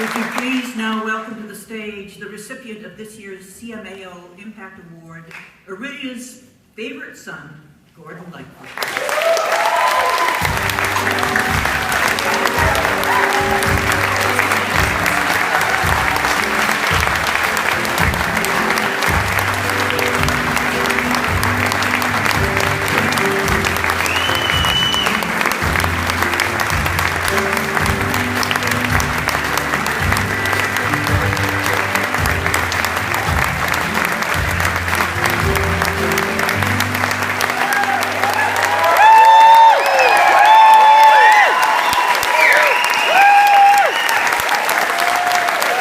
Would you please now welcome to the stage the recipient of this year's CMAO Impact Award, Aurelia's favorite son, Gordon Lightfoot.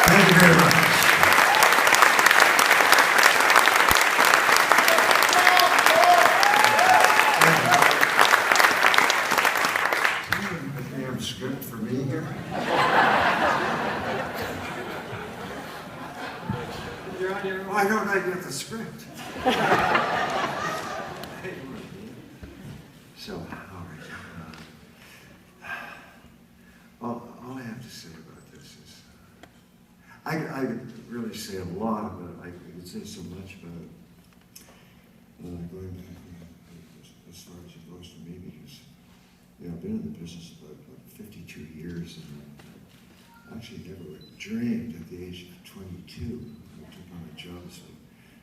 Thank you very much. Do you have a damn script for me here? Why don't I get the script? So, all right. All I have to say about this is, I could really say a lot about it. I could say so much about it. Going back as far as it goes for me, because I've been in the business about 52 years, and I actually never dreamed at the age of 22 I took on a job as a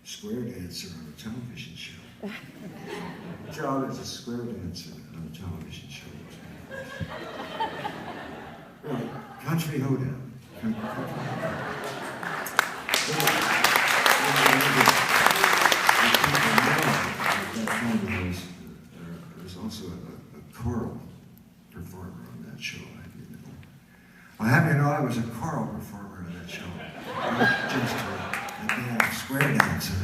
square dancer on a television show. A job as a square dancer on a television show. Really, country hoedown. I was also a choral performer on that show. Well, have you know I was a choral performer on that show. Just a damn square dancer.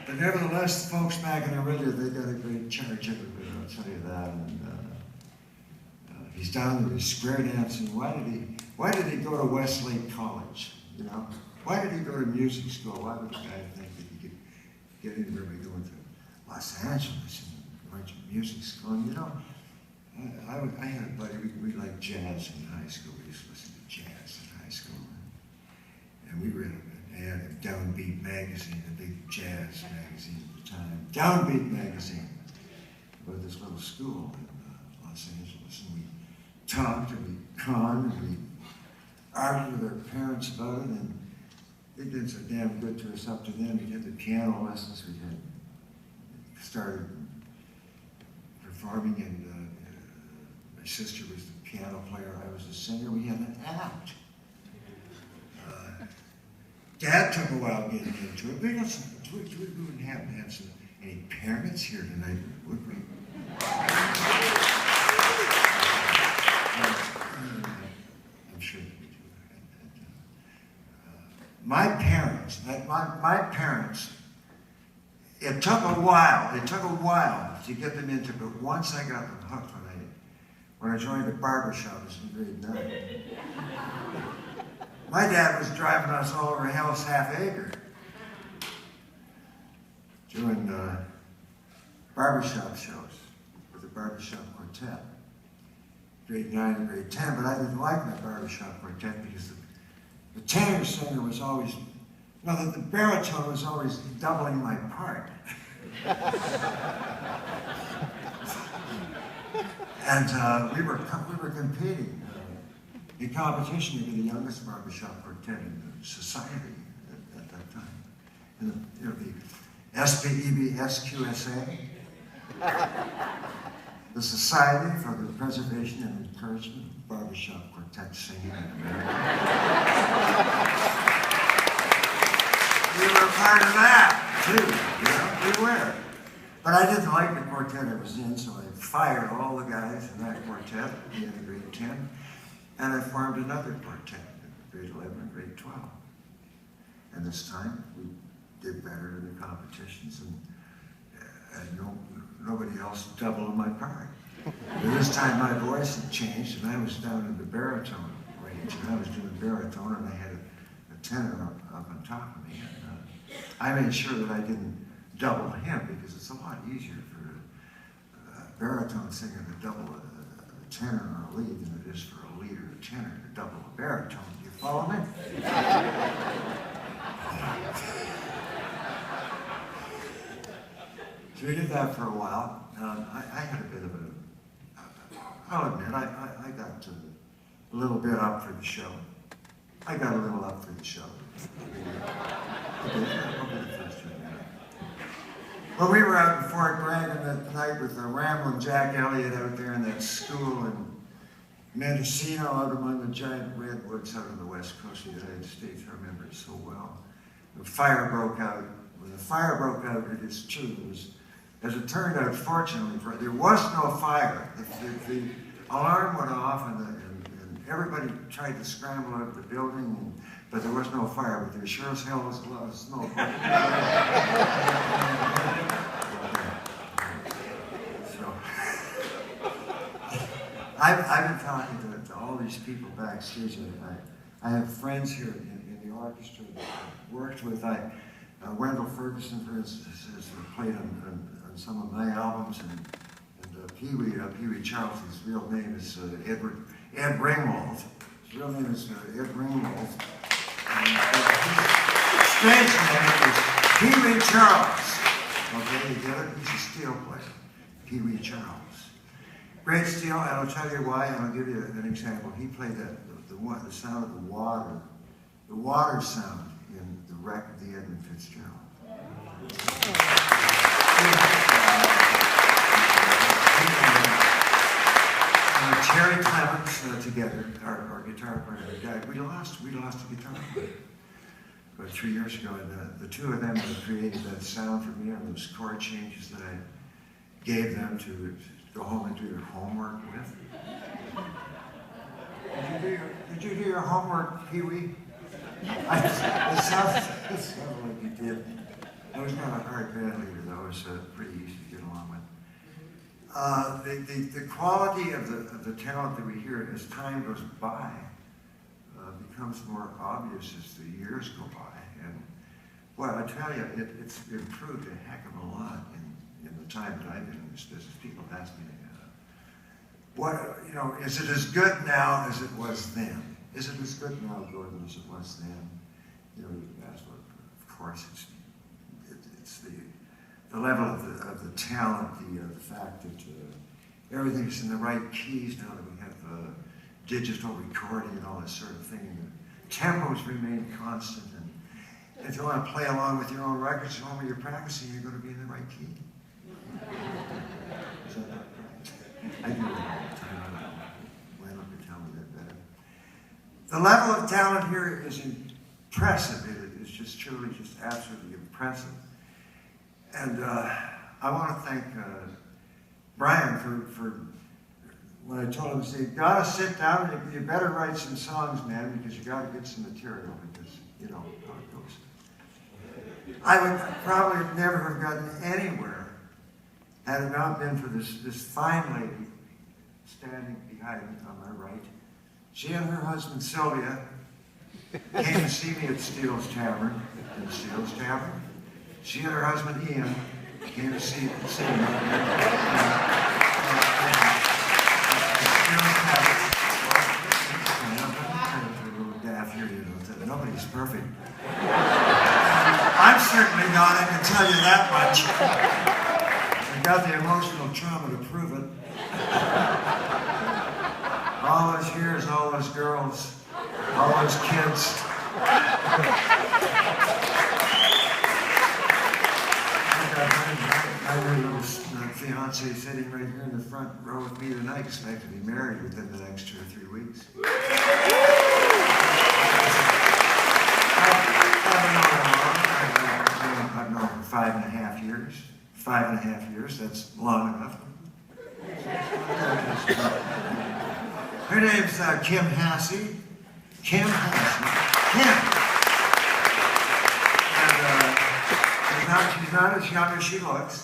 But nevertheless, the folks back in Aurelia, they got a great charge of it, I'll tell you that. And he's down there, he's square dancing. Why did he go to Westlake College? You know? Why did he go to music school? Why would the guy think that he could get anywhere by going to Los Angeles and going to music school? And you know, I had a buddy, we liked jazz in high school. We used to listen to jazz in high school. And we read an ad in Downbeat magazine, the big jazz magazine at the time. Downbeat magazine, about this little school in Los Angeles. And we talked and we conned and we argued with our parents about it, and it did so damn good to us up to then. We had the piano lessons, we had started performing, and my sister was the piano player, I was the singer. We had an act. Dad took a while getting into it. We wouldn't have any parents here tonight, would we? I'm sure that we do. My parents, it took a while to get them into it, but once I got them hooked when I joined the barber shop in grade 9. My dad was driving us all over Hell's Half Acre doing barbershop shows with the barbershop quartet, grade 9 and grade 10, but I didn't like my barbershop quartet because the tenor singer was always, the baritone was always doubling my part. And we were competing in competition to be the youngest barbershop quartet in society at that time. And the SPEB SQSA, the Society for the Preservation and Encouragement of Barbershop Quartet Singing in America. We were a part of that, too, we were. But I didn't like the quartet I was in, so I fired all the guys in that quartet at the end of grade 10, and I formed another quartet in grade 11 and grade 12. And this time, we did better in the competitions, and nobody else doubled my part. But this time, my voice had changed, and I was down in the baritone range, and I was doing baritone, and I had a tenor up on top of me. And I made sure that I didn't double him, because it's a lot easier for a baritone singer to double a tenor or a lead than it is for a lead or a tenor to double a baritone. Follow me? So we did that for a while. I had a bit of I'll admit, I got a little bit up for the show. I got a little up for the show. I'll be the first to admit it. Well, we were out in Fort Bragg that night with Ramblin' Jack Elliott out there in that school in Mendocino, out among the giant redwoods out on the west coast of the United States. I remember it so well. The fire broke out. When the fire broke out, it is true. As it turned out, fortunately, there was no fire. The alarm went off, and everybody tried to scramble out of the building, but there was no fire. But there sure as hell was a lot of smoke. So, I've been talking to all these people backstage. I have friends here in the orchestra that I've worked with. Wendell Ferguson, for instance, has played on some of my albums, and Pee Wee Charles, his real name is Ed Ringwald. His real name is Ed Ringwald. And his stage name is Pee Wee Charles. Okay, you get it? He's a steel player. Pee Wee Charles. Great steel, and I'll tell you why, and I'll give you an example. He played the sound of the water sound in the wreck of the Edmund Fitzgerald. Terry Clemens together, our guitar player, died. We lost a guitar player about 3 years ago, and the two of them created that sound for me and those chord changes that I gave them to go home and do their homework with. Did you do your homework, Pee Wee? It sounds like you did. I was not a hard band leader, though. It was pretty easy to get along with. The quality of the talent that we hear as time goes by becomes more obvious as the years go by. And, well, I tell you, it's improved a heck of a lot in the time that I've been in this business. People ask me, is it as good now as it was then? Is it as good now, Gordon, as it was then? You ask, well, of course, it's the level of the talent, the fact that everything's in the right keys now that we have digital recording and all this sort of thing. And the tempos remain constant, and if you want to play along with your own records at home when you're practicing, you're going to be in the right key. Is that not right? I do that all the time. Why don't you tell me that better? The level of talent here is impressive. It is just truly, just absolutely impressive. And I want to thank Brian for when I told him, to say, you got to sit down and you better write some songs, man, because you got to get some material, because you know how it goes. I would probably never have gotten anywhere had it not been for this fine lady standing behind me on my right. She and her husband, Sylvia, came to see me at Steele's Tavern, in Steele's Tavern. She and her husband, Ian, came to see me. Steele's Tavern. I'm a little daft here, nobody's perfect. I'm certainly not, I can tell you that much. I got the emotional trauma to prove it. All those years, all those girls, all those kids. I got my little fiance sitting right here in the front row with me tonight, expect to be married within the next 2 or 3 weeks. I've known her 5.5 years. 5.5 years, that's long enough. Her name's Kim Hassey. Kim Hassey. Kim. And she's not as young as she looks.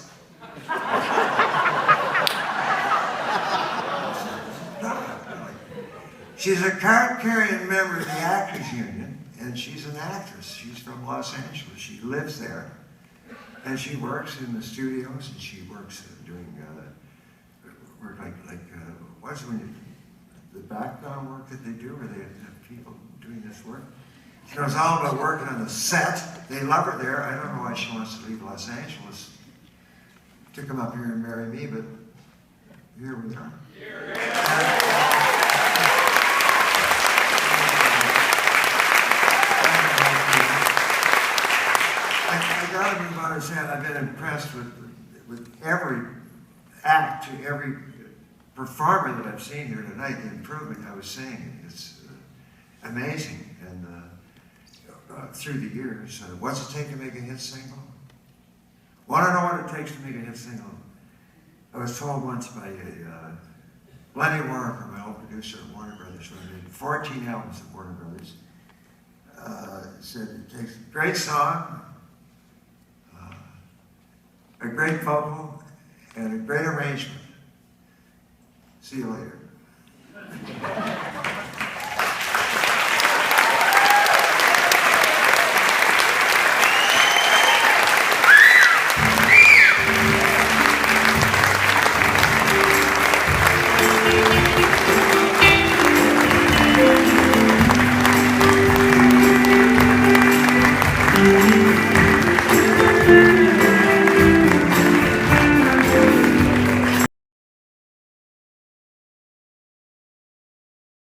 She's a card-carrying member of the Actors Union, and she's an actress. She's from Los Angeles. She lives there. And she works in the studios, and she works doing work like what's it when the background work that they do, where they have people doing this work. She knows all about working on the set. They love her there. I don't know why she wants to leave Los Angeles to come up here and marry me, but here we are. I got to be about her said, I've been impressed with every act, to every performer that I've seen here tonight. The improvement I was saying, it's amazing. And through the years, what's it take to make a hit single? Want to know what it takes to make a hit single? I was told once by Lenny Warren, my old producer at Warner Brothers, when I did 14 albums at Warner Brothers, said it takes a great song, a great vocal, and a great arrangement. See you later.